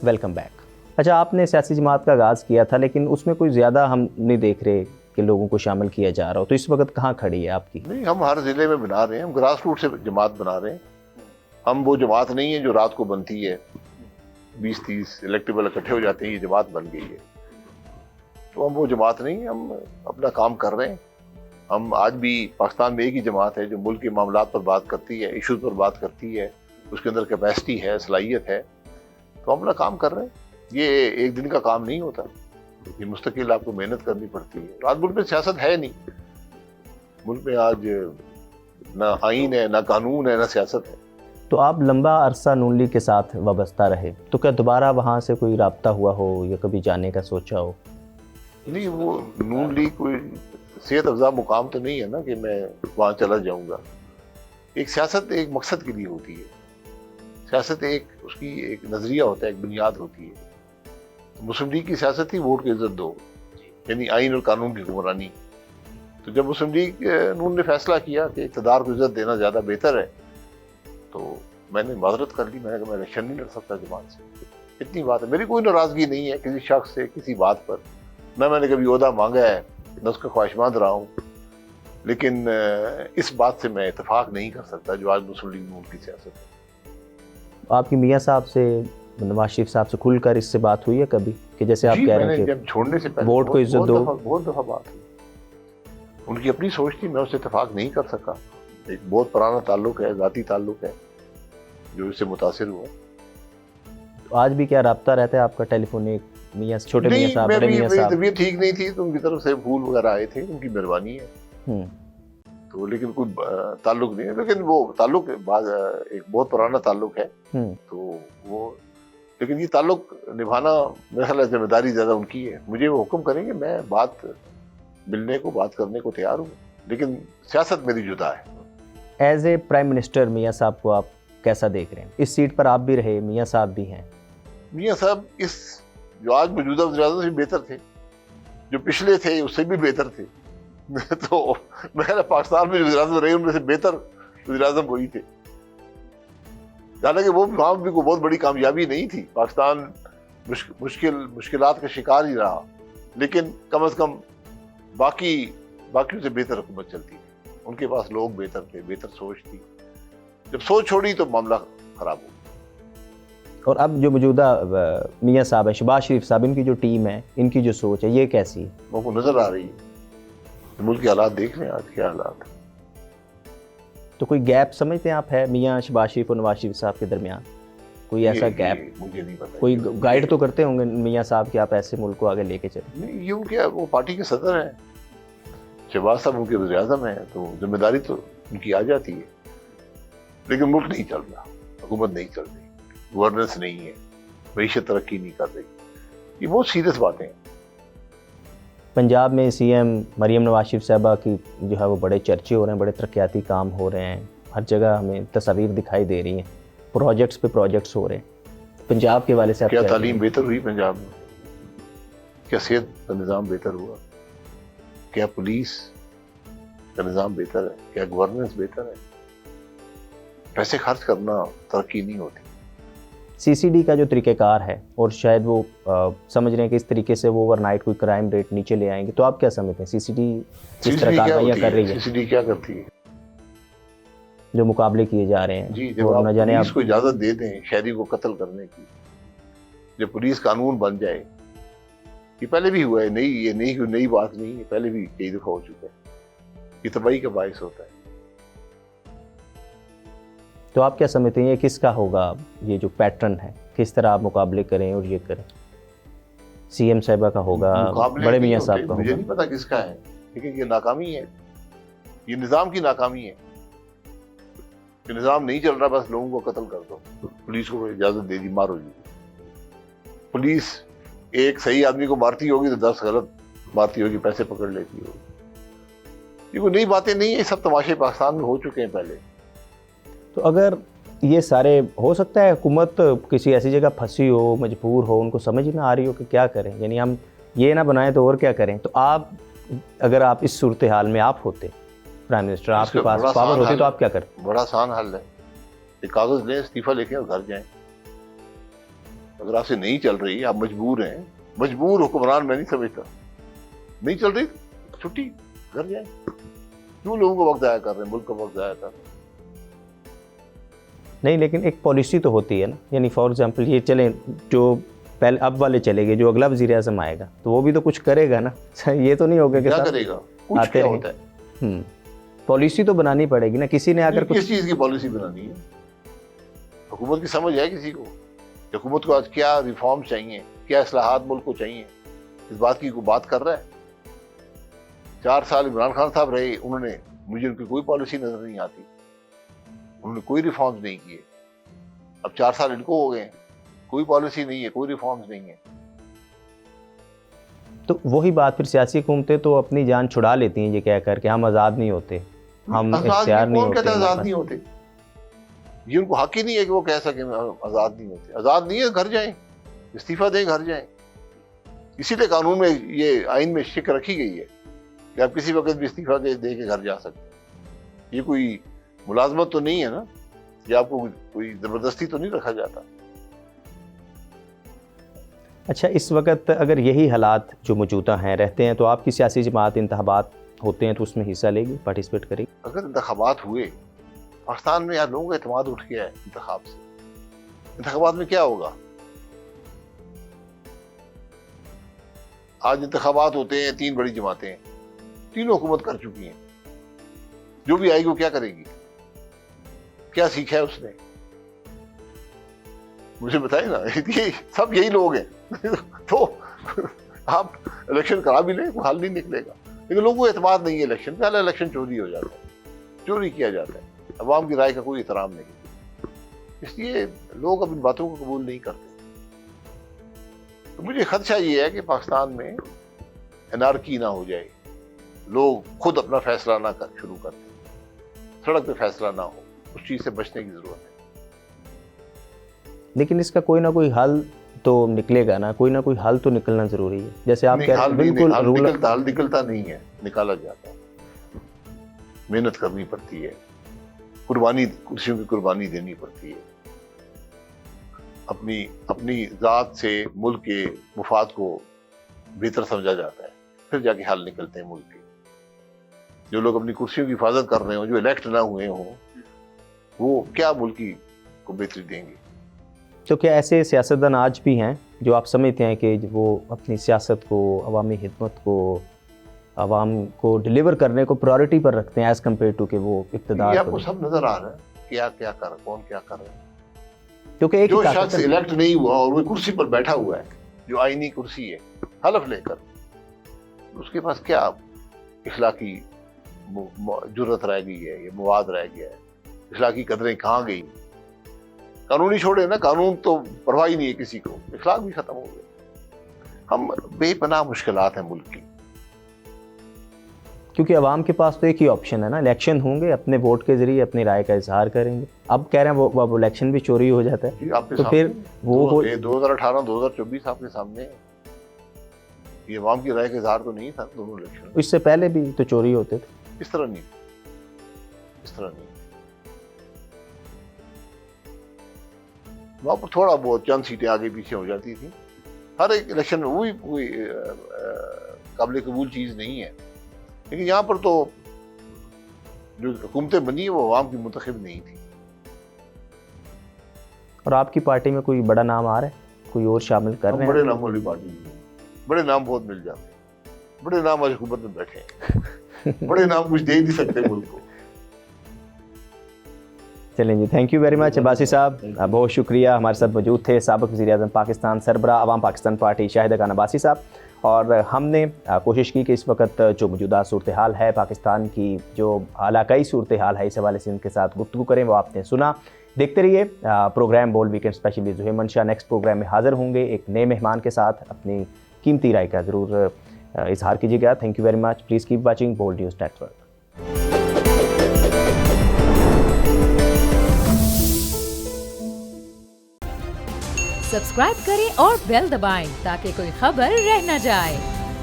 Welcome back. अच्छा, आपने सियासी जमात का आगाज़ किया था, लेकिन उसमें कोई ज़्यादा हम नहीं देख रहे कि लोगों को शामिल किया जा रहा हो, तो इस वक्त कहाँ खड़ी है आपकी? नहीं, हम हर ज़िले में बना रहे हैं, हम ग्रास रूट से जमात बना रहे हैं। हम वो जमात नहीं है जो रात को बनती है, 20-30 इलेक्टेबल इकट्ठे हो जाते हैं, ये जमात बन गई है। तो हम वो जमात नहीं है, हम अपना काम कर रहे हैं। हम आज भी पाकिस्तान में एक ही जमात है जो मुल्क के मामलात पर बात करती है, इशूज़ पर बात करती है, उसके अंदर कैपेसिटी है, सलाहियत है, तो हम अपना काम कर रहे हैं। ये एक दिन का काम नहीं होता, ये मुस्तकिल आपको मेहनत करनी पड़ती है। आज मुल्क में सियासत है नहीं, मुल्क में आज ना आइन है, ना कानून है, ना सियासत है। तो आप लंबा अरसा नून लीग के साथ वाबस्ता रहे, तो क्या दोबारा वहाँ से कोई राब्ता हुआ हो या कभी जाने का सोचा हो? नहीं, वो नून लीग कोई सेहत अफजा मुकाम तो नहीं है ना कि मैं वहाँ चला जाऊँगा। एक सियासत एक मकसद के लिए होती है, सियासत एक उसकी एक नज़रिया होता है, एक बुनियाद होती है। तो मुस्लिम लीग की सियासत थी वोट की इज्जत दो, यानी आइन और कानून की हुक्मरानी। तो जब मुस्लिम लीग नून ने फैसला किया कि इक़्तिदार को इज्जत देना ज़्यादा बेहतर है, तो मैंने माजरत कर ली। मैंने कहा मैं इलेक्शन नहीं लड़ सकता जमात से, इतनी बात है। मेरी कोई नाराज़गी नहीं है किसी शख्स से, किसी बात पर, न मैंने कभी ओहदा मांगा है, न उसका ख्वाहिशमंद रहा हूँ, लेकिन इस बात से मैं इतफाक़ नहीं कर सकता जो आज मुस्लिम लीग नून की सियासत है। आपकी मियाँ साहब से, नवाज शरीफ साहब से खुलकर इससे बात हुई है कभी कि जैसे आप कह रहे हैं कि जब छोड़ने से पहले वोट को इज्जत दो? बहुत दफ़ा बात हुई। उनकी अपनी सोच थी, मैं उससे इतफाक़ नहीं कर सका। एक बहुत पुराना ताल्लुक है, ज़ाती ताल्लुक है जो इससे मुतासिर हुआ। तो आज भी क्या राब्ता रहता है आपका टेलीफोनिक? मियाँ छोटे मियाँ साहब, बड़े मियाँ साहब? मेरी तबीयत ठीक नहीं थी तो उनकी तरफ से फूल वगैरह आए थे, उनकी मेहरबानी है। तो लेकिन कोई ताल्लुक नहीं है, लेकिन वो ताल्लुक एक बहुत पुराना ताल्लुक है। तो वो, लेकिन ये ताल्लुक निभाना मेरा ख्याल है जिम्मेदारी ज़्यादा उनकी है। मुझे वो हुक्म करेंगे, मैं मिलने को, बात करने को तैयार हूँ, लेकिन सियासत मेरी जुदा है। एज ए प्राइम मिनिस्टर मियाँ साहब को आप कैसा देख रहे हैं? इस सीट पर आप भी रहे, मियाँ साहब भी हैं। मियाँ साहब इस जो आज मौजूदा वज़ीर-ए-आज़म से बेहतर थे, जो पिछले थे उससे भी बेहतर थे। तो मैं पाकिस्तान में जो वज़ीर-ए-आज़म रहे उनमें से बेहतर वज़ीर-ए-आज़म वही थे। हालांकि वो वहाँ भी कोई बहुत बड़ी कामयाबी नहीं थी, पाकिस्तान मुश्किलात का शिकार ही रहा, लेकिन कम से कम बाकियों से बेहतर हुकूमत चलती थी। उनके पास लोग बेहतर थे, बेहतर सोच थी। जब सोच छोड़ी तो मामला ख़राब हो गया। और अब जो मौजूदा मियाँ साहब है, शहबाज शरीफ साहब, इनकी जो टीम है, इनकी जो सोच है, ये कैसी है? वो नज़र आ रही है, मुल्क के हालात देख रहे हैं आज क्या हालात है। तो कोई गैप समझते हैं आप है मियाँ शहबाज शरीफ और नवाज शरीफ साहब के दरमियान? कोई ऐसा गैप? मुझे नहीं पता। कोई गाइड तो करते होंगे मियाँ साहब कि आप ऐसे मुल्क को आगे लेके चले? नहीं, ये उनके, वो पार्टी के सदर हैं, शहबाज साहब उनके वज़ीर-ए-आज़म हैं, तो जिम्मेदारी तो उनकी आ जाती है। लेकिन मुल्क नहीं चल रहा, हुकूमत नहीं चल रही, गवर्नेंस नहीं है, मईशत तरक्की नहीं कर रही। ये बहुत सीरियस बातें हैं। पंजाब में सीएम मरीम नवाज शरीफ साहबा की जो है वो बड़े चर्चे हो रहे हैं, बड़े तरक्याती काम हो रहे हैं, हर जगह हमें तस्वीर दिखाई दे रही हैं, प्रोजेक्ट्स पे प्रोजेक्ट्स हो रहे हैं। पंजाब के वाले से आप क्या तालीम बेहतर हुई पंजाब में? क्या सेहत का निज़ाम बेहतर हुआ? क्या पुलिस का निज़ाम बेहतर है? क्या गवर्नेंस बेहतर है? पैसे खर्च करना तरक्की नहीं होती। सीसीडी का जो तरीक़ेकार है, और शायद वो समझ रहे हैं कि इस तरीके से वो ओवरनाइट कोई क्राइम रेट नीचे ले आएंगे, तो आप क्या समझते हैं सीसीडी किस तरह कार्रवाइयाँ कर रही है? सीसीडी क्या करती है? जो मुकाबले किए जा रहे हैं, जी, जब आप पुलिस को इजाज़त दे दें शहरी को कत्ल करने की, जब पुलिस कानून बन जाए, ये पहले भी हुआ है, ये नई बात नहीं है, पहले भी कई दफ़ा हो चुका है, ये तबाही का बायस होता है। तो आप क्या समझते हैं ये किसका होगा, ये जो पैटर्न है, किस तरह आप मुकाबले करें और ये करें? सीएम साहिबा का होगा, बड़े मियाँ साहब का होगा? मुझे नहीं पता किसका है, लेकिन ये नाकामी है, ये निज़ाम की नाकामी है। कि निज़ाम नहीं चल रहा, बस लोगों को कत्ल कर दो, पुलिस को इजाज़त दे दी, मारो जी। पुलिस एक सही आदमी को मारती होगी तो 10 गलत मारती होगी, पैसे पकड़ लेती होगी। ये कोई नई बातें नहीं है, सब तमाशे पाकिस्तान में हो चुके हैं पहले। तो अगर ये सारे, हो सकता है हुकूमत किसी ऐसी जगह फंसी हो, मजबूर हो, उनको समझ ना आ रही हो कि क्या करें, यानी हम ये ना बनाएं तो और क्या करें, तो आप, अगर आप इस सूरत हाल में आप होते प्राइम मिनिस्टर, आपके पास पावर होती, तो आप क्या करते? बड़ा आसान हल है, एक कागज़ लें, इस्तीफा लेके और घर जाएं। اگر آپ سے نہیں چل رہی, آپ مجبور ہیں, مجبور حکمران میں نہیں سمجھتا, نہیں چل رہی چھٹی, گھر جائیں. کیوں لوگوں کو وقت ضائع کر رہے ہیں, ملک کا وقت ضائع کر رہے ہیں؟ نہیں, لیکن ایک پالیسی تو ہوتی ہے نا, یعنی فار ایگزامپل یہ چلیں جو پہلے اب والے چلے گئے, جو اگلا وزیر اعظم آئے گا تو وہ بھی تو کچھ کرے گا نا. یہ تو نہیں ہوگا کہ کیا کرے گا, کچھ کیا ہوتا ہے, پالیسی تو بنانی پڑے گی نا. کسی نے اگر کس چیز کی پالیسی بنانی ہے؟ حکومت کی سمجھ ہے کسی کو؟ حکومت کو آج کیا ریفارم چاہیے, کیا اصلاحات ملک کو چاہیے, اس بات کی کوئی بات کر رہا ہے؟ 4 سال عمران خان صاحب رہے, انہوں نے, مجھے ان کی کوئی پالیسی نظر نہیں آتی, انہوں نے کوئی ریفارمز نہیں کیے. اب 4 سال ان کو ہو گئے, کوئی پالیسی نہیں ہے, کوئی ریفارمز نہیں ہے. تو وہی بات, پھر سیاسی حکومتیں تو اپنی جان چھڑا لیتی ہیں یہ کہہ کر کہ ہم آزاد نہیں ہوتے, ہم اختیار نہیں کون کہتا ہے ہوتے. آزاد نہیں ہوتے؟ یہ ان کو حق ہی نہیں ہے کہ وہ کہہ سکیں آزاد نہیں ہوتے. آزاد نہیں ہے, گھر جائیں, استعفیٰ دیں, گھر جائیں. اسی لیے قانون میں, یہ آئین میں شک رکھی گئی ہے کہ آپ کسی وقت بھی استعفیٰ دے کے گھر جا سکتے ہیں. یہ کوئی ملازمت تو نہیں ہے نا, یہ آپ کو کوئی زبردستی تو نہیں رکھا جاتا. اچھا, اس وقت اگر یہی حالات جو موجودہ ہیں رہتے ہیں تو آپ کی سیاسی جماعت انتخابات ہوتے ہیں تو اس میں حصہ لے گی, پارٹیسپیٹ کرے گی؟ اگر انتخابات ہوئے, پاکستان میں یہاں لوگوں کا اعتماد اٹھ گیا ہے انتخاب سے. انتخابات میں کیا ہوگا؟ آج انتخابات ہوتے ہیں, 3 بڑی جماعتیں ہیں, تینوں حکومت کر چکی ہیں. جو بھی آئے گی وہ کیا کرے گی؟ کیا سیکھا ہے اس نے؟ مجھے بتائیں نا. یہ سب یہی لوگ ہیں. تو آپ الیکشن کرا بھی لیں, کوئی حل نہیں نکلے گا. لیکن لوگوں کو اعتماد نہیں ہے الیکشن پہ. پہلے الیکشن چوری ہو جاتا ہے, چوری کیا جاتا ہے, عوام کی رائے کا کوئی احترام نہیں. اس لیے لوگ اب ان باتوں کو قبول نہیں کرتے. تو مجھے خدشہ یہ ہے کہ پاکستان میں انارکی نہ ہو جائے, لوگ خود اپنا فیصلہ نہ شروع کر دیں, سڑک پہ فیصلہ نہ ہو. اس چیز سے بچنے کی ضرورت ہے. لیکن اس کا کوئی نہ کوئی حل تو نکلے گا نا, کوئی نہ کوئی حل تو نکلنا ضروری ہے. جیسے آپ کہہ رہے ہیں بالکل حل نکلتا نہیں ہے, نکالا جاتا ہے. محنت کرنی پڑتی ہے, قربانی, کرسیوں کی قربانی دینی پڑتی ہے. اپنی ذات سے ملک کے مفاد کو بہتر سمجھا جاتا ہے, پھر جا کے حل نکلتے ہیں ملک کے. جو لوگ اپنی کرسیوں کی حفاظت کر رہے ہوں, جو الیکٹ نہ ہوئے ہوں, وہ کیا ملک کو بہتری دیں گے؟ تو کیا ایسے سیاستدان آج بھی ہیں جو آپ سمجھتے ہیں کہ وہ اپنی سیاست کو, عوامی خدمت کو, عوام کو ڈیلیور کرنے کو پرائرٹی پر رکھتے ہیں ایز کمپیئر ٹو کہ وہ اقتدار؟ یہ آپ کو سب نظر آ رہا ہے کیا کیا کر رہا ہے, کون کیا کر رہا ہے. کیونکہ ایک جو شخص الیکٹ نہیں ہوا اور وہ کرسی پر بیٹھا ہوا ہے, جو آئینی کرسی ہے, حلف لے کر, اس کے پاس کیا اخلاقی جرت رہ گئی ہے, یہ مواد رہ گیا ہے, اخلاقی قدریں کہاں گئی؟ قانونی چھوڑے نا, قانون تو پرواہ ہی نہیں ہے کسی کو, اخلاق بھی ختم ہو گئے. ہم بے پناہ مشکلات ہیں ملک کی. کیونکہ عوام کے پاس تو ایک ہی آپشن ہے نا, الیکشن ہوں گے, اپنے ووٹ کے ذریعے اپنی رائے کا اظہار کریں گے. اب کہہ رہے ہیں وہ الیکشن بھی چوری ہو جاتا ہے, تو پھر وہ 2018-2024 آپ کے سامنے ہے. یہ عوام کی رائے کا اظہار تو نہیں تھا دونوں الیکشن. اس سے پہلے بھی تو چوری ہوتے تھے. اس طرح نہیں, اس طرح نہیں. وہاں پر تھوڑا بہت چند سیٹیں آگے پیچھے ہو جاتی تھیں. ہر ایک الیکشن میں وہی کوئی قابل قبول چیز نہیں ہے. لیکن یہاں پر تو جو حکومتیں بنی ہیں وہ عوام کی منتخب نہیں تھی. اور آپ کی پارٹی میں کوئی بڑا نام آ رہا ہے, کوئی اور شامل کر رہے ہیں؟ بڑے نام والی پارٹی نہیں, بڑے نام بہت مل جاتے ہیں. بڑے نام آج حکومت میں بیٹھے ہیں, بڑے نام کچھ دے ہی نہیں سکتے ملک کو. چلیں جی, thank you very much Abbasi صاحب, بہت شکریہ. ہمارے ساتھ موجود تھے سابق وزیر اعظم پاکستان, سربراہ عوام پاکستان پارٹی شاہد خان عباسی صاحب. اور ہم نے کوشش کی کہ اس وقت جو موجودہ صورتحال ہے پاکستان کی, جو علاقائی صورتحال ہے, اس حوالے سے ان کے ساتھ گفتگو کریں. وہ آپ نے سنا. دیکھتے رہیے program bold weekend especially Zaheer Mansha. Next programme میں حاضر ہوں گے ایک نئے مہمان کے ساتھ. اپنی قیمتی رائے کا ضرور اظہار کیجیے گا. Thank you very much. Please keep watching bold news network. Subscribe کریں اور بیل دبائیں تاکہ کوئی خبر رہ نہ جائے.